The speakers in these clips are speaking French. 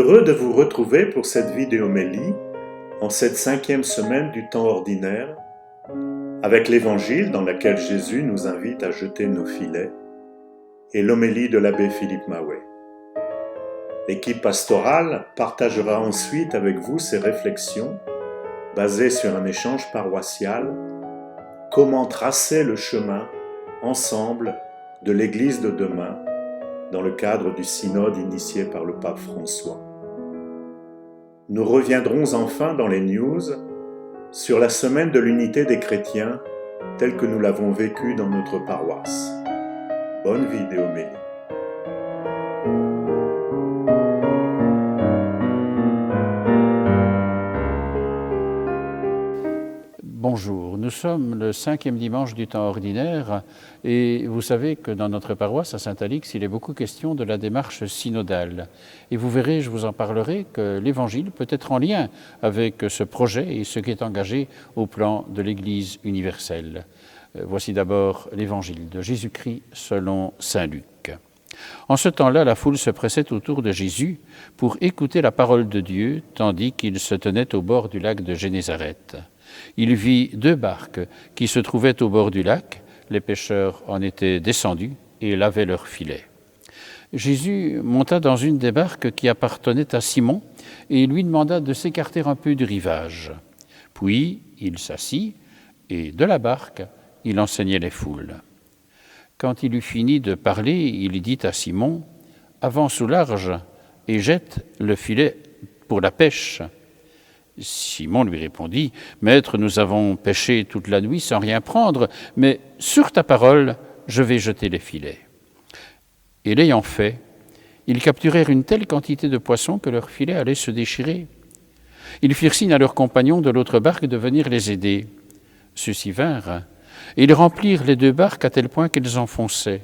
Heureux de vous retrouver pour cette vidéo-homélie en cette 5e semaine du temps ordinaire avec l'Évangile dans lequel Jésus nous invite à jeter nos filets et l'homélie de l'abbé Philippe Maouet. L'équipe pastorale partagera ensuite avec vous ses réflexions basées sur un échange paroissial, comment tracer le chemin ensemble de l'Église de demain dans le cadre du synode initié par le pape François. Nous reviendrons enfin dans les news sur la semaine de l'unité des chrétiens telle que nous l'avons vécue dans notre paroisse. Bonne vidéo-homélie. Bonjour, nous sommes le 5e dimanche du temps ordinaire et vous savez que dans notre paroisse à Saint-Alix, il est beaucoup question de la démarche synodale. Et vous verrez, je vous en parlerai, que l'Évangile peut être en lien avec ce projet et ce qui est engagé au plan de l'Église universelle. Voici d'abord l'Évangile de Jésus-Christ selon saint Luc. En ce temps-là, la foule se pressait autour de Jésus pour écouter la parole de Dieu, tandis qu'il se tenait au bord du lac de Génézareth. Il vit 2 barques qui se trouvaient au bord du lac. Les pêcheurs en étaient descendus et lavaient leurs filets. Jésus monta dans une des barques qui appartenait à Simon et lui demanda de s'écarter un peu du rivage. Puis il s'assit et de la barque, il enseignait les foules. Quand il eut fini de parler, il dit à Simon : « Avance au large et jette le filet pour la pêche. » Simon lui répondit : « Maître, nous avons pêché toute la nuit sans rien prendre, mais sur ta parole, je vais jeter les filets. » Et l'ayant fait, ils capturèrent une telle quantité de poissons que leurs filets allaient se déchirer. Ils firent signe à leurs compagnons de l'autre barque de venir les aider. Ceux-ci vinrent, et ils remplirent les 2 barques à tel point qu'elles enfonçaient.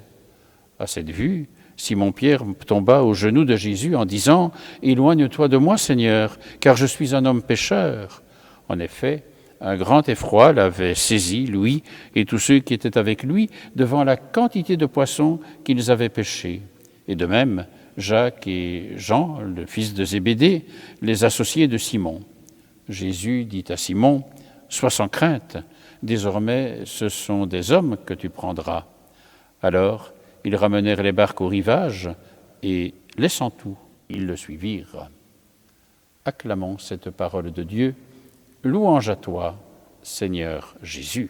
À cette vue, Simon-Pierre tomba aux genoux de Jésus en disant : « Éloigne-toi de moi, Seigneur, car je suis un homme pécheur. » En effet, un grand effroi l'avait saisi, lui et tous ceux qui étaient avec lui, devant la quantité de poissons qu'ils avaient pêchés. Et de même, Jacques et Jean, le fils de Zébédée, les associés de Simon. Jésus dit à Simon : « Sois sans crainte, désormais ce sont des hommes que tu prendras. » Alors, ils ramenèrent les barques au rivage et, laissant tout, ils le suivirent. Acclamons cette parole de Dieu. Louange à toi, Seigneur Jésus.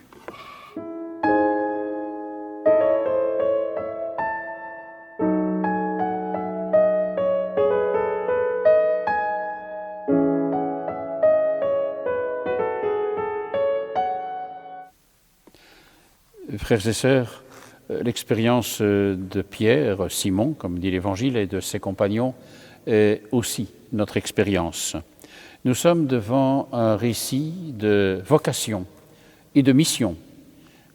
Frères et sœurs, l'expérience de Pierre, Simon, comme dit l'Évangile, et de ses compagnons est aussi notre expérience. Nous sommes devant un récit de vocation et de mission.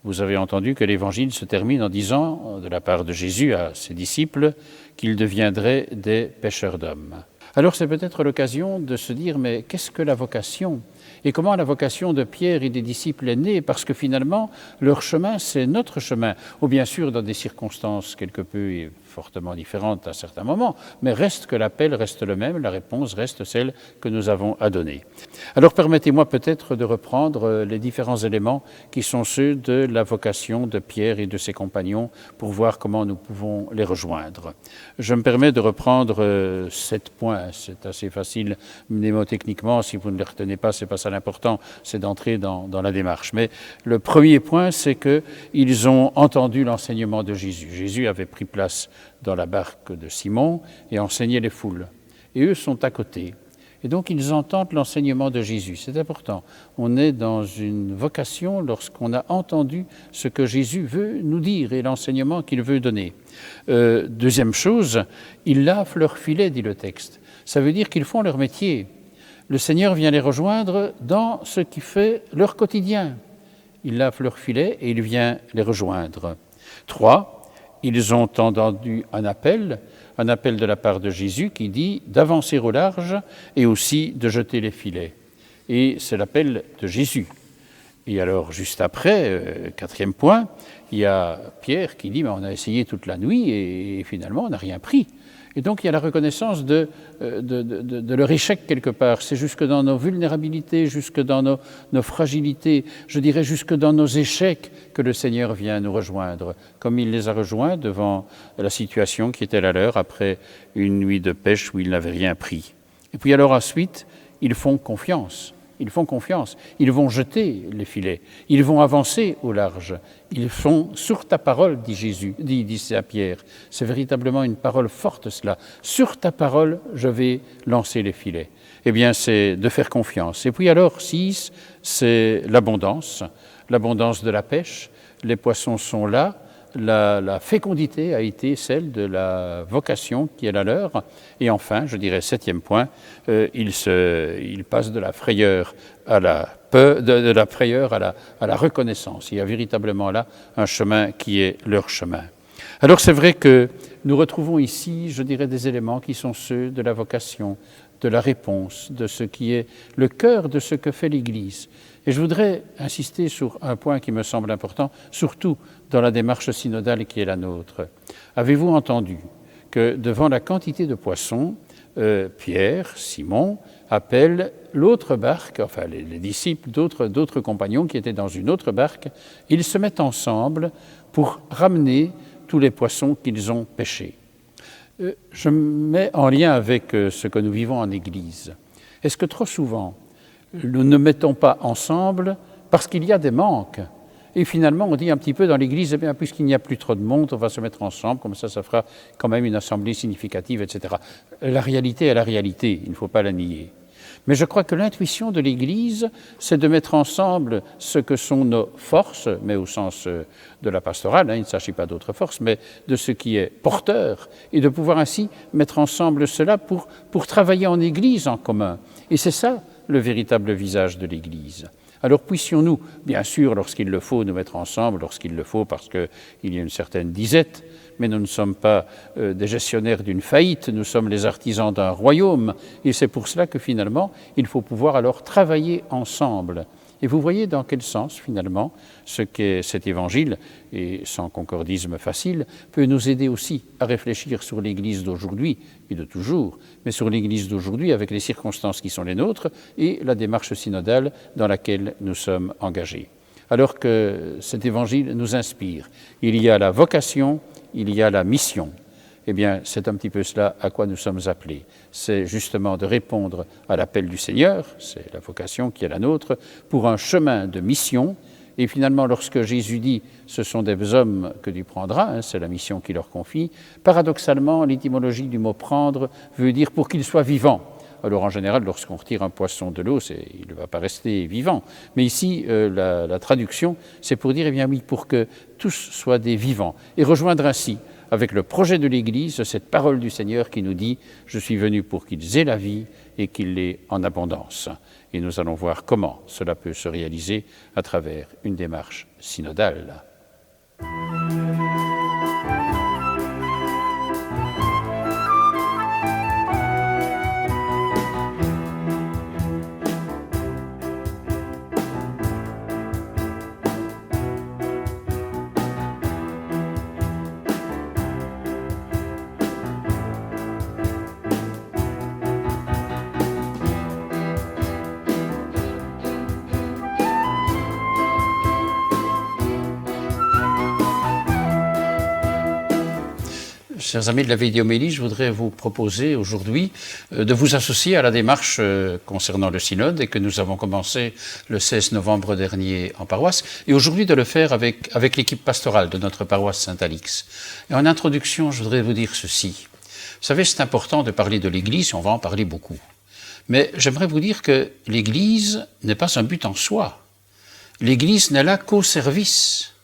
Vous avez entendu que l'Évangile se termine en disant, de la part de Jésus à ses disciples, qu'ils deviendraient des pêcheurs d'hommes. Alors c'est peut-être l'occasion de se dire, mais qu'est-ce que la vocation ? Et comment la vocation de Pierre et des disciples est née ? Parce que finalement, leur chemin, c'est notre chemin. Ou bien sûr, dans des circonstances quelque peu et fortement différentes à certains moments, mais reste que l'appel reste le même, la réponse reste celle que nous avons à donner. Alors permettez-moi peut-être de reprendre les différents éléments qui sont ceux de la vocation de Pierre et de ses compagnons pour voir comment nous pouvons les rejoindre. Je me permets de reprendre 7 points. C'est assez facile mnémotechniquement. Si vous ne les retenez pas, c'est pas ça l'important, c'est d'entrer dans la démarche. Mais le premier point, c'est qu'ils ont entendu l'enseignement de Jésus. Jésus avait pris place dans la barque de Simon et enseignait les foules. Et eux sont à côté. Et donc, ils entendent l'enseignement de Jésus. C'est important. On est dans une vocation lorsqu'on a entendu ce que Jésus veut nous dire et l'enseignement qu'il veut donner. Deuxième chose, ils lavent leurs filets, dit le texte. Ça veut dire qu'ils font leur métier. Le Seigneur vient les rejoindre dans ce qui fait leur quotidien. Ils lavent leurs filets et il vient les rejoindre. 3, ils ont entendu un appel de la part de Jésus qui dit d'avancer au large et aussi de jeter les filets. Et c'est l'appel de Jésus. Et alors, juste après, 4e point, il y a Pierre qui dit « on a essayé toute la nuit et finalement on n'a rien pris ». Et donc il y a la reconnaissance de leur échec quelque part. C'est jusque dans nos vulnérabilités, jusque dans nos fragilités, je dirais jusque dans nos échecs que le Seigneur vient nous rejoindre, comme il les a rejoints devant la situation qui était la leur après une nuit de pêche où ils n'avaient rien pris. Et puis alors ensuite, ils font confiance. Ils font confiance. Ils vont jeter les filets. Ils vont avancer au large. Ils font sur ta parole, dit Jésus, dit à Pierre. C'est véritablement une parole forte cela. Sur ta parole, je vais lancer les filets. Eh bien, c'est de faire confiance. Et puis alors, 6, c'est l'abondance de la pêche. Les poissons sont là. La fécondité a été celle de la vocation qui est la leur. Et enfin, je dirais 7e point, ils passent de la frayeur à la peur, de la frayeur à la reconnaissance. Il y a véritablement là un chemin qui est leur chemin. Alors c'est vrai que nous retrouvons ici, je dirais, des éléments qui sont ceux de la vocation, de la réponse, de ce qui est le cœur de ce que fait l'Église. Et je voudrais insister sur un point qui me semble important, surtout dans la démarche synodale qui est la nôtre. Avez-vous entendu que devant la quantité de poissons, Pierre, Simon, appelle l'autre barque, enfin les disciples d'autres compagnons qui étaient dans une autre barque, ils se mettent ensemble pour ramener tous les poissons qu'ils ont pêchés. Je me mets en lien avec ce que nous vivons en Église. Est-ce que trop souvent, nous ne mettons pas ensemble parce qu'il y a des manques? Et finalement, on dit un petit peu dans l'Église, eh bien, puisqu'il n'y a plus trop de monde, on va se mettre ensemble, comme ça fera quand même une assemblée significative, etc. La réalité est la réalité, il ne faut pas la nier. Mais je crois que l'intuition de l'Église, c'est de mettre ensemble ce que sont nos forces, mais au sens de la pastorale, il ne s'agit pas d'autres forces, mais de ce qui est porteur, et de pouvoir ainsi mettre ensemble cela pour travailler en Église en commun. Et c'est ça le véritable visage de l'Église. Alors puissions-nous, bien sûr, lorsqu'il le faut, nous mettre ensemble, lorsqu'il le faut, parce qu'il y a une certaine disette, mais nous ne sommes pas des gestionnaires d'une faillite, nous sommes les artisans d'un royaume, et c'est pour cela que finalement, il faut pouvoir alors travailler ensemble. Et vous voyez dans quel sens, finalement, ce qu'est cet évangile, et sans concordisme facile, peut nous aider aussi à réfléchir sur l'Église d'aujourd'hui et de toujours, mais sur l'Église d'aujourd'hui avec les circonstances qui sont les nôtres et la démarche synodale dans laquelle nous sommes engagés. Alors que cet évangile nous inspire, il y a la vocation, il y a la mission. Eh bien, c'est un petit peu cela à quoi nous sommes appelés. C'est justement de répondre à l'appel du Seigneur, c'est la vocation qui est la nôtre, pour un chemin de mission. Et finalement, lorsque Jésus dit « ce sont des hommes que tu prendras », c'est la mission qu'il leur confie, paradoxalement, l'étymologie du mot « prendre » veut dire « pour qu'ils soient vivants ». Alors en général, lorsqu'on retire un poisson de l'eau, il ne va pas rester vivant. Mais ici, la traduction, c'est pour dire, eh bien oui, pour que tous soient des vivants. Et rejoindre ainsi, avec le projet de l'Église, cette parole du Seigneur qui nous dit « Je suis venu pour qu'ils aient la vie et qu'ils l'aient en abondance ». Et nous allons voir comment cela peut se réaliser à travers une démarche synodale. Chers amis de la Vidéomélie, je voudrais vous proposer aujourd'hui de vous associer à la démarche concernant le synode et que nous avons commencé le 16 novembre dernier en paroisse et aujourd'hui de le faire avec l'équipe pastorale de notre paroisse Saint-Alix. Et en introduction, je voudrais vous dire ceci. Vous savez, c'est important de parler de l'Église, on va en parler beaucoup. Mais j'aimerais vous dire que l'Église n'est pas un but en soi. L'Église n'est là qu'au service.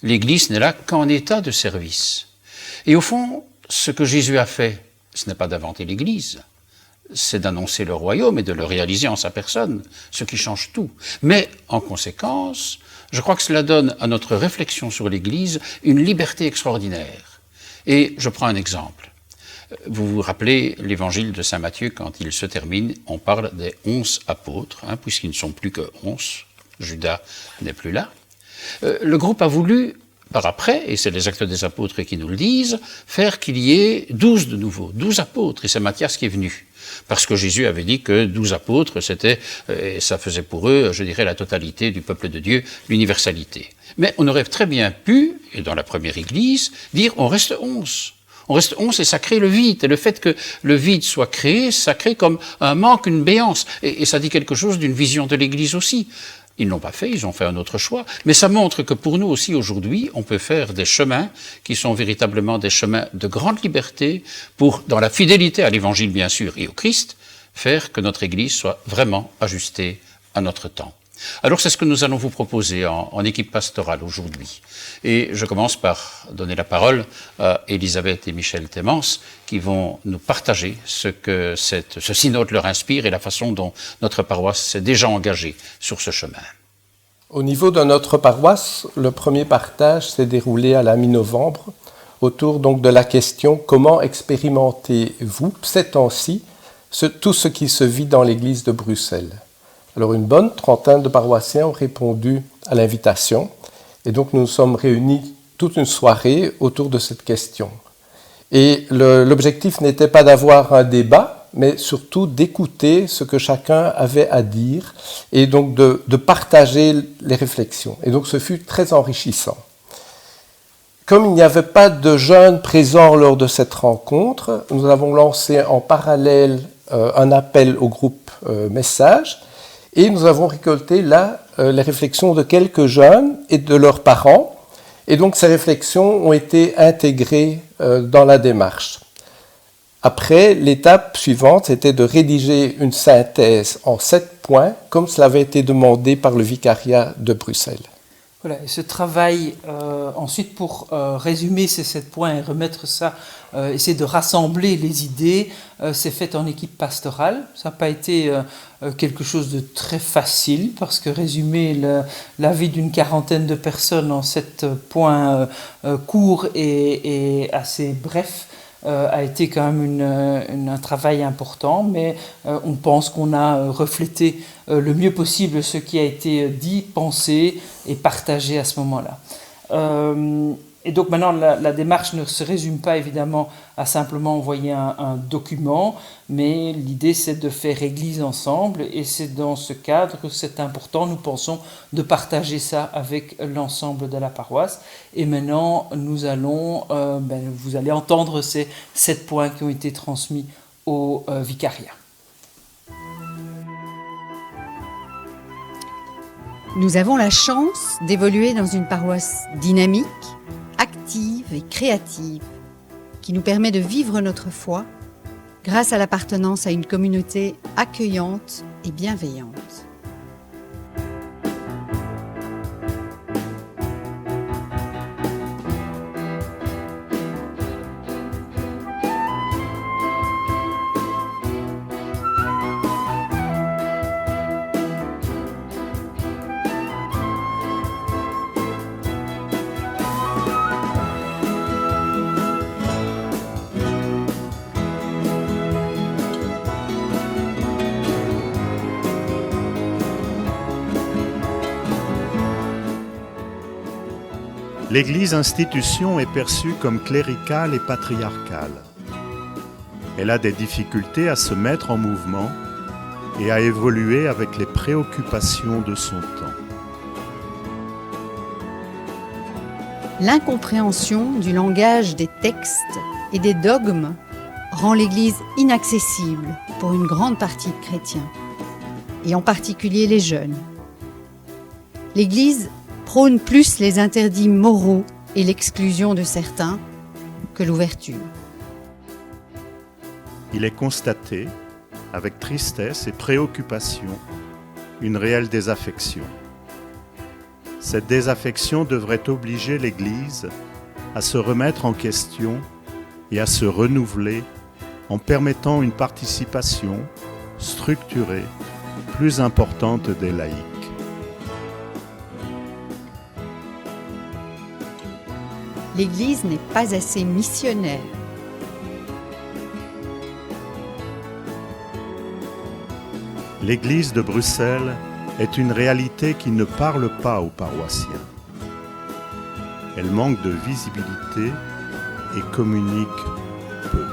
L'Église n'est là qu'en état de service. Et au fond, ce que Jésus a fait, ce n'est pas d'inventer l'Église, c'est d'annoncer le royaume et de le réaliser en sa personne, ce qui change tout. Mais, en conséquence, je crois que cela donne à notre réflexion sur l'Église une liberté extraordinaire. Et je prends un exemple. Vous vous rappelez l'évangile de saint Matthieu, quand il se termine, on parle des 11 apôtres, puisqu'ils ne sont plus que 11, Judas n'est plus là. Le groupe a voulu par après, et c'est les Actes des Apôtres qui nous le disent, faire qu'il y ait 12 de nouveau, 12 apôtres, et c'est Matthias qui est venu. Parce que Jésus avait dit que 12 apôtres, c'était, et ça faisait pour eux, je dirais, la totalité du peuple de Dieu, l'universalité. Mais on aurait très bien pu, et dans la première Église, dire on reste 11. On reste 11 et ça crée le vide. Et le fait que le vide soit créé, ça crée comme un manque, une béance. Et ça dit quelque chose d'une vision de l'Église aussi. Ils ne l'ont pas fait, ils ont fait un autre choix. Mais ça montre que pour nous aussi aujourd'hui, on peut faire des chemins qui sont véritablement des chemins de grande liberté pour, dans la fidélité à l'Évangile bien sûr et au Christ, faire que notre Église soit vraiment ajustée à notre temps. Alors c'est ce que nous allons vous proposer en équipe pastorale aujourd'hui. Et je commence par donner la parole à Elisabeth et Michel Thémence qui vont nous partager ce que ce synode leur inspire et la façon dont notre paroisse s'est déjà engagée sur ce chemin. Au niveau de notre paroisse, le premier partage s'est déroulé à la mi-novembre autour donc de la question « Comment expérimentez-vous ces temps-ci tout ce qui se vit dans l'église de Bruxelles ?» Alors une bonne trentaine de paroissiens ont répondu à l'invitation et donc nous nous sommes réunis toute une soirée autour de cette question. Et l'objectif n'était pas d'avoir un débat, mais surtout d'écouter ce que chacun avait à dire et donc de partager les réflexions. Et donc ce fut très enrichissant. Comme il n'y avait pas de jeunes présents lors de cette rencontre, nous avons lancé en parallèle un appel au groupe Message. Et nous avons récolté là les réflexions de quelques jeunes et de leurs parents. Et donc ces réflexions ont été intégrées dans la démarche. Après, l'étape suivante, c'était de rédiger une synthèse en 7 points, comme cela avait été demandé par le vicariat de Bruxelles. Voilà, et ce travail, ensuite pour résumer ces 7 points et remettre ça, essayer de rassembler les idées, c'est fait en équipe pastorale. Ça n'a pas été quelque chose de très facile, parce que résumer la vie d'une quarantaine de personnes en 7 points courts et assez brefs, a été quand même un travail important, mais on pense qu'on a reflété le mieux possible ce qui a été dit, pensé et partagé à ce moment-là. Et donc maintenant, la démarche ne se résume pas évidemment à simplement envoyer un document, mais l'idée c'est de faire église ensemble, et c'est dans ce cadre que c'est important, nous pensons, de partager ça avec l'ensemble de la paroisse. Et maintenant, nous allons, vous allez entendre ces 7 points qui ont été transmis au vicariat. Nous avons la chance d'évoluer dans une paroisse dynamique, active et créative, qui nous permet de vivre notre foi grâce à l'appartenance à une communauté accueillante et bienveillante. L'Église institution est perçue comme cléricale et patriarcale. Elle a des difficultés à se mettre en mouvement et à évoluer avec les préoccupations de son temps. L'incompréhension du langage des textes et des dogmes rend l'Église inaccessible pour une grande partie de chrétiens, et en particulier les jeunes. L'Église prône plus les interdits moraux et l'exclusion de certains que l'ouverture. Il est constaté, avec tristesse et préoccupation, une réelle désaffection. Cette désaffection devrait obliger l'Église à se remettre en question et à se renouveler en permettant une participation structurée plus importante des laïcs. L'Église n'est pas assez missionnaire. L'Église de Bruxelles est une réalité qui ne parle pas aux paroissiens. Elle manque de visibilité et communique peu.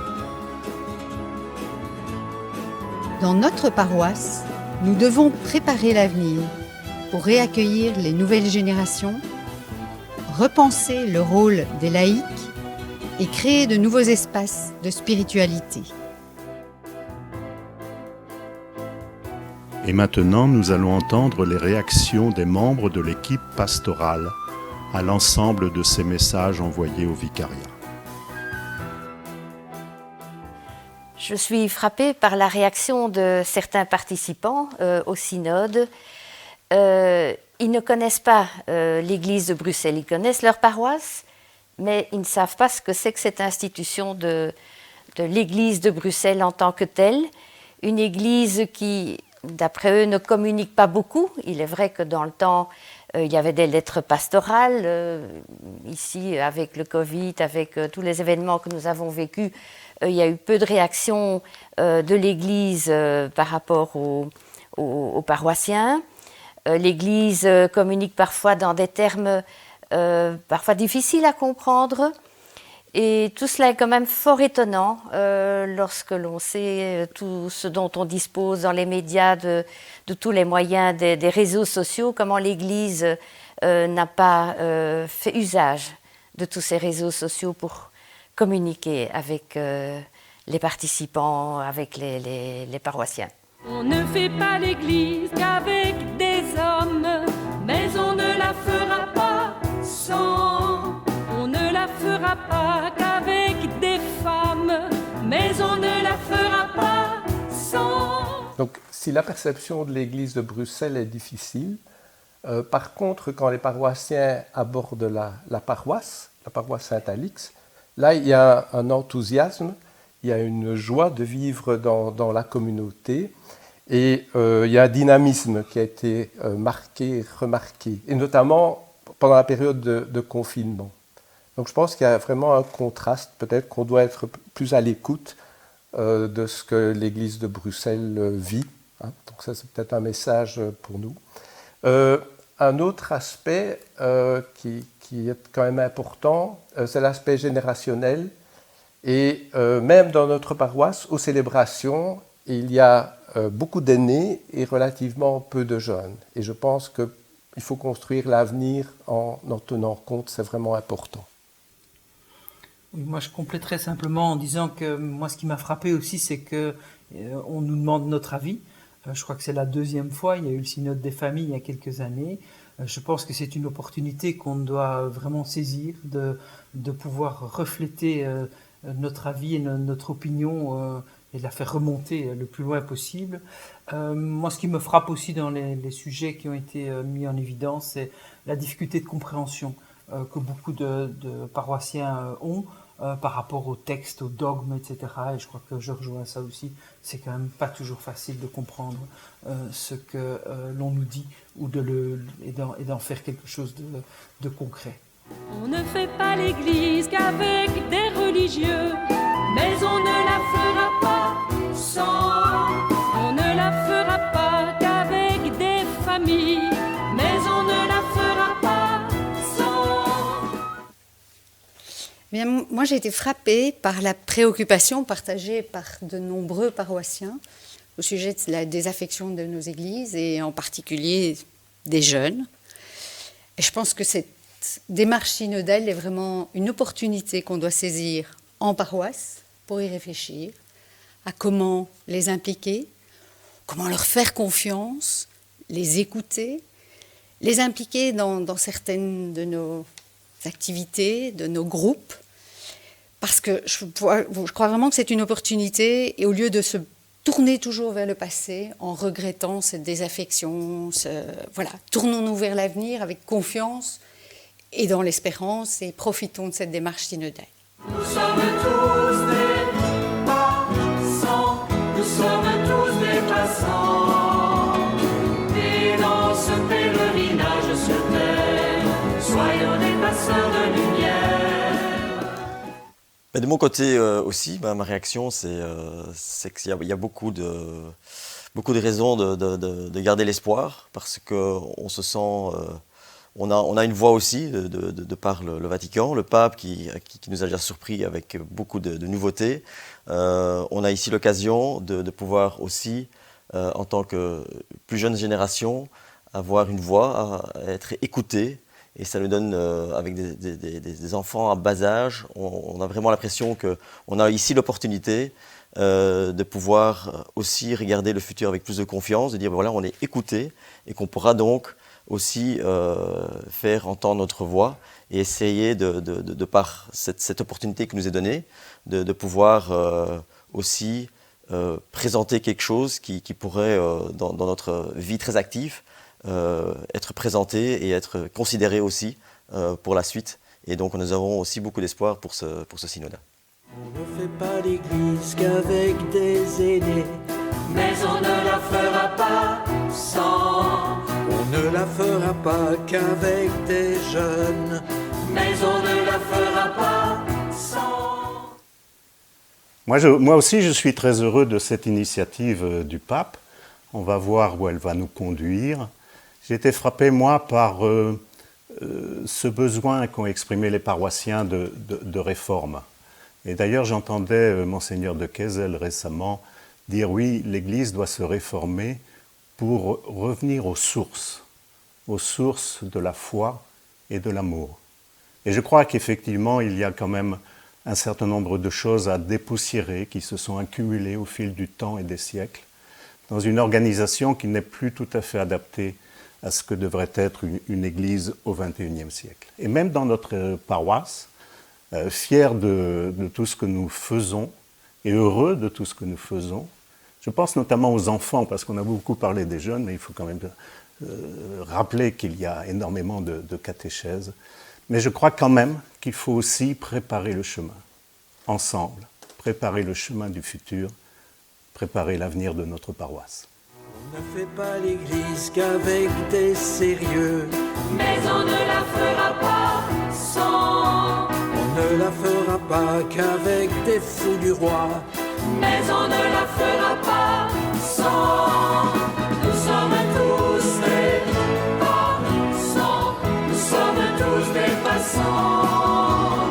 Dans notre paroisse, nous devons préparer l'avenir pour réaccueillir les nouvelles générations, repenser le rôle des laïcs et créer de nouveaux espaces de spiritualité. Et maintenant, nous allons entendre les réactions des membres de l'équipe pastorale à l'ensemble de ces messages envoyés au vicariat. Je suis frappée par la réaction de certains participants au synode. Ils ne connaissent pas l'église de Bruxelles, ils connaissent leur paroisse, mais ils ne savent pas ce que c'est que cette institution de l'église de Bruxelles en tant que telle. Une église qui, d'après eux, ne communique pas beaucoup. Il est vrai que dans le temps, il y avait des lettres pastorales. Ici, avec le Covid, avec tous les événements que nous avons vécus, il y a eu peu de réactions de l'Église par rapport aux paroissiens. L'Église communique parfois dans des termes parfois difficiles à comprendre. Et tout cela est quand même fort étonnant lorsque l'on sait tout ce dont on dispose dans les médias, de tous les moyens des réseaux sociaux, comment l'Église n'a pas fait usage de tous ces réseaux sociaux pour communiquer avec les participants, avec les paroissiens. On ne fait pas l'Église qu'avec des hommes, mais on ne la fera pas sans. On ne la fera pas qu'avec des femmes, mais on ne la fera pas sans. Donc, si la perception de l'Église de Bruxelles est difficile, par contre, quand les paroissiens abordent la paroisse Saint-Alix, là, il y a un enthousiasme, il y a une joie de vivre dans la communauté et il y a un dynamisme qui a été remarqué, et notamment pendant la période de confinement. Donc je pense qu'il y a vraiment un contraste, peut-être qu'on doit être plus à l'écoute de ce que l'Église de Bruxelles vit. Hein. Donc ça, c'est peut-être un message pour nous. Un autre aspect qui est quand même important, c'est l'aspect générationnel. Et même dans notre paroisse, aux célébrations, il y a beaucoup d'aînés et relativement peu de jeunes. Et je pense qu'il faut construire l'avenir en tenant compte, c'est vraiment important. Oui, moi, je compléterais simplement en disant que moi, ce qui m'a frappé aussi, c'est qu'on nous demande notre avis. Je crois que c'est la deuxième fois, il y a eu le synode des familles il y a quelques années. Je pense que c'est une opportunité qu'on doit vraiment saisir, de pouvoir refléter notre avis et notre opinion et de la faire remonter le plus loin possible. Moi, ce qui me frappe aussi dans les sujets qui ont été mis en évidence, c'est la difficulté de compréhension que beaucoup de paroissiens ont par rapport aux textes, aux dogmes, etc. Et je crois que je rejoins ça aussi. C'est quand même pas toujours facile de comprendre ce que l'on nous dit ou et d'en faire quelque chose de concret. On ne fait pas l'Église qu'avec des religieux, mais on ne la fera pas sans. On ne la fera pas qu'avec des familles, mais on ne la fera pas sans. Bien, moi, j'ai été frappée par la préoccupation partagée par de nombreux paroissiens au sujet de la désaffection de nos églises et en particulier des jeunes. Et je pense que cette démarche synodale est vraiment une opportunité qu'on doit saisir en paroisse pour y réfléchir à comment les impliquer, comment leur faire confiance, les écouter, les impliquer dans certaines de nos activités, de nos groupes, parce que je crois vraiment que c'est une opportunité et au lieu de se tourner toujours vers le passé en regrettant cette désaffection, voilà, tournons-nous vers l'avenir avec confiance et dans l'espérance et profitons de cette démarche synodale. Nous sommes tous des passants, nous sommes tous des passants, et dans ce pèlerinage sur terre, soyons des passeurs de lumière. De mon côté aussi, ma réaction, c'est qu'il y a beaucoup de raisons de garder l'espoir, parce qu'on se sent On a une voix aussi de par le Vatican, le pape qui nous a déjà surpris avec beaucoup de nouveautés. On a ici l'occasion de pouvoir aussi, en tant que plus jeune génération, avoir une voix, être écouté. Et ça nous donne, avec des enfants à bas âge, on a vraiment l'impression qu'on a ici l'opportunité de pouvoir aussi regarder le futur avec plus de confiance, de dire voilà, on est écouté et qu'on pourra donc aussi faire entendre notre voix et essayer de par cette opportunité qui nous est donnée, de pouvoir aussi présenter quelque chose qui pourrait, dans notre vie très active, être présenté et être considéré aussi pour la suite. Et donc nous avons aussi beaucoup d'espoir pour ce synode. On ne fait pas l'église qu'avec des aînés, mais on ne la fera pas sans. On ne la fera pas qu'avec des jeunes, mais on ne la fera pas sans. Moi aussi, je suis très heureux de cette initiative du pape. On va voir où elle va nous conduire. J'ai été frappé, moi, par ce besoin qu'ont exprimé les paroissiens de réforme. Et d'ailleurs, j'entendais Monseigneur de Kessel récemment dire oui, l'Église doit se réformer pour revenir aux sources de la foi et de l'amour. Et je crois qu'effectivement, il y a quand même un certain nombre de choses à dépoussiérer qui se sont accumulées au fil du temps et des siècles dans une organisation qui n'est plus tout à fait adaptée à ce que devrait être une Église au XXIe siècle. Et même dans notre paroisse, fiers de tout ce que nous faisons et heureux de tout ce que nous faisons. Je pense notamment aux enfants, parce qu'on a beaucoup parlé des jeunes, mais il faut quand même rappeler qu'il y a énormément de catéchèses. Mais je crois quand même qu'il faut aussi préparer le chemin, ensemble, préparer le chemin du futur, préparer l'avenir de notre paroisse. On ne fait pas l'église qu'avec des sérieux, mais on ne la fera pas sans. On ne la fera pas qu'avec des fous du roi, Mais on ne la fera pas sans. Nous sommes tous des passants. Nous sommes tous des passants.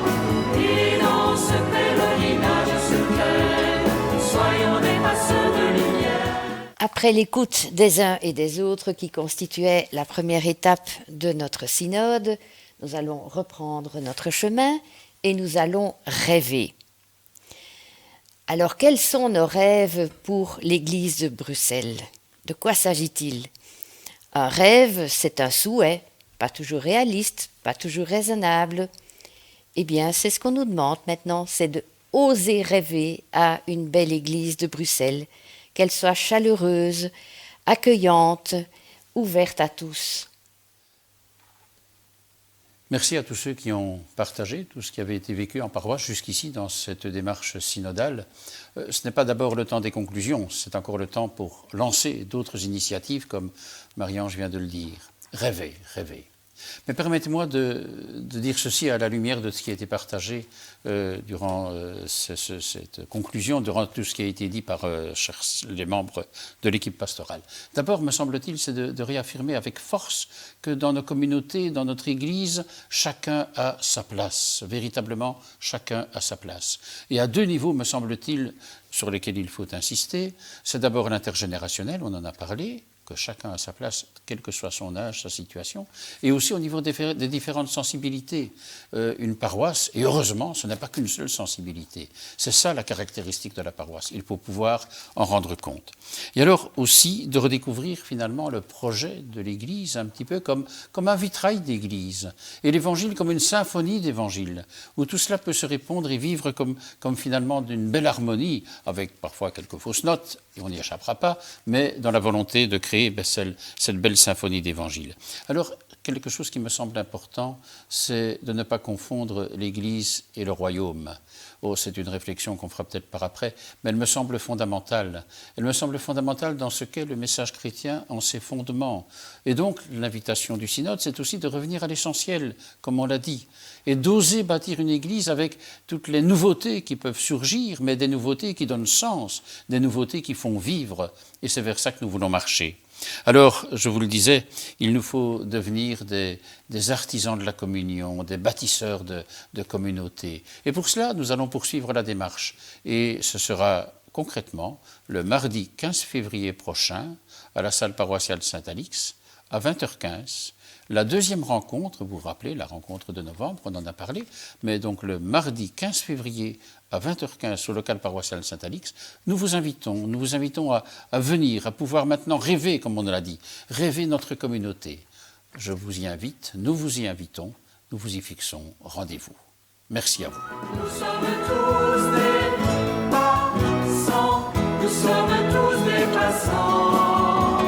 Et dans ce pèlerinage secret, soyons des passeurs de lumière. Après l'écoute des uns et des autres qui constituait la première étape de notre synode, nous allons reprendre notre chemin et nous allons rêver. Alors, quels sont nos rêves pour l'Église de Bruxelles? De quoi s'agit-il? Un rêve, c'est un souhait, pas toujours réaliste, pas toujours raisonnable. Eh bien, c'est ce qu'on nous demande maintenant, c'est de oser rêver à une belle Église de Bruxelles, qu'elle soit chaleureuse, accueillante, ouverte à tous. Merci à tous ceux qui ont partagé tout ce qui avait été vécu en paroisse jusqu'ici dans cette démarche synodale. Ce n'est pas d'abord le temps des conclusions, c'est encore le temps pour lancer d'autres initiatives comme Marie-Ange vient de le dire. Rêver, rêver. Mais permettez-moi de dire ceci à la lumière de ce qui a été partagé durant cette conclusion, durant tout ce qui a été dit par les membres de l'équipe pastorale. D'abord, me semble-t-il, c'est de réaffirmer avec force que dans nos communautés, dans notre Église, chacun a sa place. Véritablement, chacun a sa place. Et à deux niveaux, me semble-t-il, sur lesquels il faut insister. C'est d'abord l'intergénérationnel, on en a parlé, que chacun a sa place, quel que soit son âge, sa situation, et aussi au niveau des différentes sensibilités. Une paroisse, et heureusement, ce n'est pas qu'une seule sensibilité. C'est ça la caractéristique de la paroisse. Il faut pouvoir en rendre compte. Et alors aussi de redécouvrir finalement le projet de l'Église un petit peu comme un vitrail d'Église, et l'Évangile comme une symphonie d'Évangile, où tout cela peut se répondre et vivre comme finalement d'une belle harmonie, avec parfois quelques fausses notes, et on n'y échappera pas, mais dans la volonté de créer cette belle symphonie d'Évangile. Alors, quelque chose qui me semble important, c'est de ne pas confondre l'Église et le royaume. Oh, c'est une réflexion qu'on fera peut-être par après, mais elle me semble fondamentale. Elle me semble fondamentale dans ce qu'est le message chrétien en ses fondements. Et donc, l'invitation du synode, c'est aussi de revenir à l'essentiel, comme on l'a dit, et d'oser bâtir une Église avec toutes les nouveautés qui peuvent surgir, mais des nouveautés qui donnent sens, des nouveautés qui font vivre, et c'est vers ça que nous voulons marcher. Alors, je vous le disais, il nous faut devenir des artisans de la communion, des bâtisseurs de communautés. Et pour cela, nous allons poursuivre la démarche. Et ce sera concrètement le mardi 15 février prochain, à la salle paroissiale Saint-Alix, à 20h15. La deuxième rencontre, vous vous rappelez, la rencontre de novembre, on en a parlé, mais donc le mardi 15 février à 20h15 au local paroissial Saint-Alix, nous vous invitons à venir, à pouvoir maintenant rêver, comme on l'a dit, rêver notre communauté. Je vous y invite, nous vous y invitons, nous vous y fixons rendez-vous. Merci à vous. Nous sommes tous des passants, nous sommes tous des passants,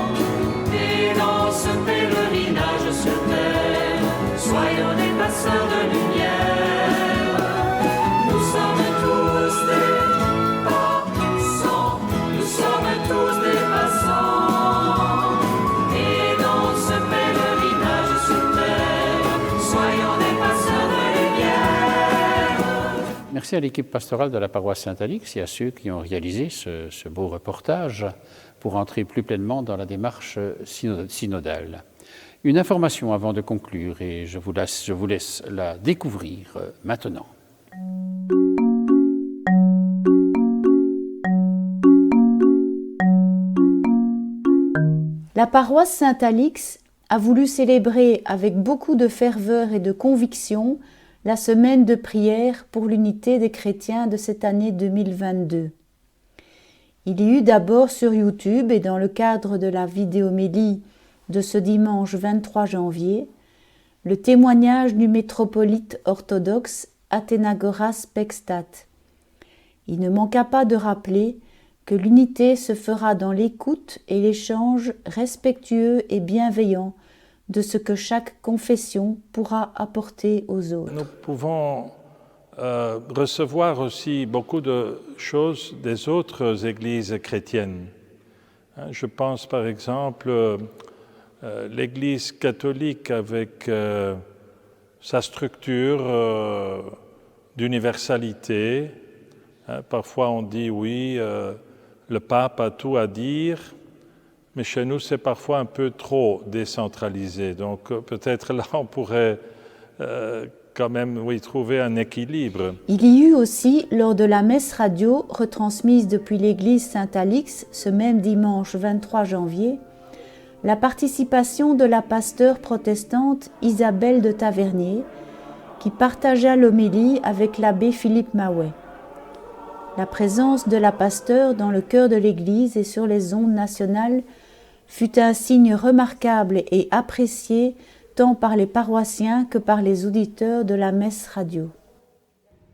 et dans ce pèlerinage sur terre, soyons des passeurs de lumière. Nous sommes tous des passants, nous sommes tous des passants, et dans ce pèlerinage sur terre, soyons des passeurs de lumière. Merci à l'équipe pastorale de la paroisse Saint-Alix et à ceux qui ont réalisé ce beau reportage pour entrer plus pleinement dans la démarche synodale. Une information avant de conclure, et je vous laisse la découvrir maintenant. La paroisse Saint-Alix a voulu célébrer avec beaucoup de ferveur et de conviction la semaine de prière pour l'unité des chrétiens de cette année 2022. Il y eut d'abord sur YouTube et dans le cadre de la vidéomélie de ce dimanche 23 janvier, le témoignage du métropolite orthodoxe Athénagoras Pextat. Il ne manqua pas de rappeler que l'unité se fera dans l'écoute et l'échange respectueux et bienveillant de ce que chaque confession pourra apporter aux autres. Nous pouvons recevoir aussi beaucoup de choses des autres églises chrétiennes. Je pense par exemple l'Église catholique avec sa structure d'universalité. Parfois on dit oui, le pape a tout à dire, mais chez nous c'est parfois un peu trop décentralisé. Donc peut-être là on pourrait quand même trouver un équilibre. Il y eut aussi, lors de la messe radio retransmise depuis l'église Saint-Alix ce même dimanche 23 janvier, la participation de la pasteure protestante Isabelle de Tavernier, qui partagea l'homélie avec l'abbé Philippe Maouet. La présence de la pasteure dans le cœur de l'église et sur les ondes nationales fut un signe remarquable et apprécié tant par les paroissiens que par les auditeurs de la messe radio.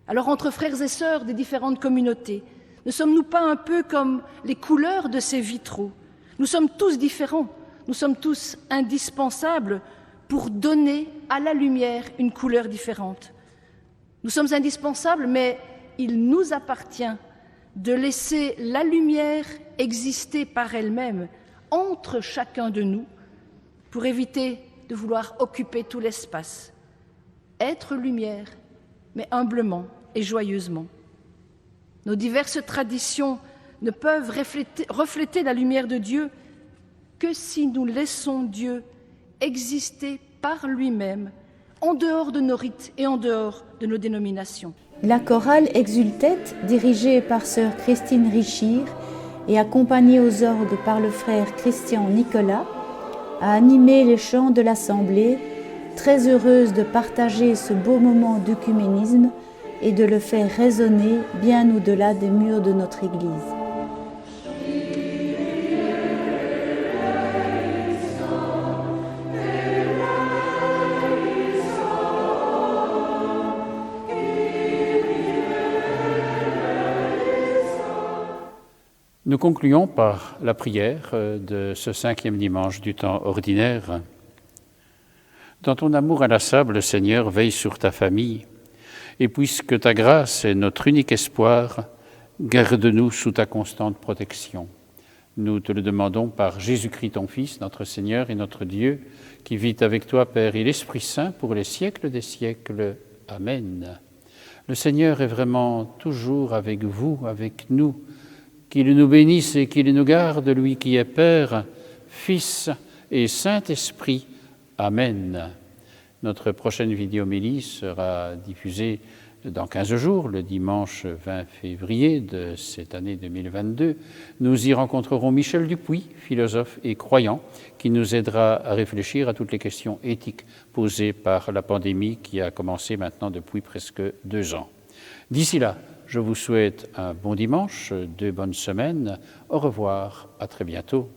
Alors entre frères et sœurs des différentes communautés, ne sommes-nous pas un peu comme les couleurs de ces vitraux? Nous sommes tous différents, nous sommes tous indispensables pour donner à la lumière une couleur différente. Nous sommes indispensables, mais il nous appartient de laisser la lumière exister par elle-même entre chacun de nous pour éviter de vouloir occuper tout l'espace. Être lumière, mais humblement et joyeusement. Nos diverses traditions ne peuvent refléter la lumière de Dieu que si nous laissons Dieu exister par lui-même, en dehors de nos rites et en dehors de nos dénominations. La chorale Exultet, dirigée par sœur Christine Richir et accompagnée aux orgues par le frère Christian Nicolas, a animé les chants de l'Assemblée, très heureuse de partager ce beau moment d'œcuménisme et de le faire résonner bien au-delà des murs de notre Église. Nous concluons par la prière de ce 5e dimanche du temps ordinaire. Dans ton amour inlassable, Seigneur, veille sur ta famille, et puisque ta grâce est notre unique espoir, garde-nous sous ta constante protection. Nous te le demandons par Jésus-Christ, ton Fils, notre Seigneur et notre Dieu, qui vit avec toi, Père et l'Esprit Saint, pour les siècles des siècles. Amen. Le Seigneur est vraiment toujours avec vous, avec nous. Qu'il nous bénisse et qu'il nous garde, lui qui est Père, Fils et Saint-Esprit. Amen. Notre prochaine vidéo-homélie sera diffusée dans 15 jours, le dimanche 20 février de cette année 2022. Nous y rencontrerons Michel Dupuy, philosophe et croyant, qui nous aidera à réfléchir à toutes les questions éthiques posées par la pandémie qui a commencé maintenant depuis presque 2 ans. D'ici là, je vous souhaite un bon dimanche, 2 bonnes semaines. Au revoir, à très bientôt.